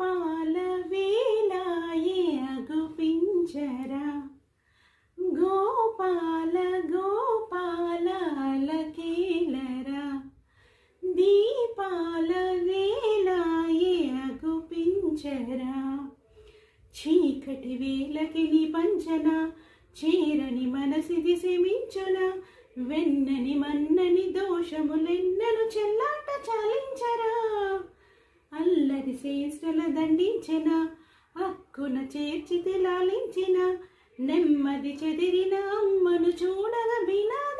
పాల వేలాయే అగుపించరా గోపాల గోపాల అలకేలరా దీపాల వేలాయే అగుపించరా చీకటి వేలకి నీ పంచన చేరని మనసిది శమించున వెన్నని మన్నని దోషములెన్నను చెల్లాట చాలించరా అల్లరి శ్రేష్ఠల దండించిన హక్కున చేర్చితి లాలించిన నెమ్మది చెదిరిన అమ్మను చూడగ వినాద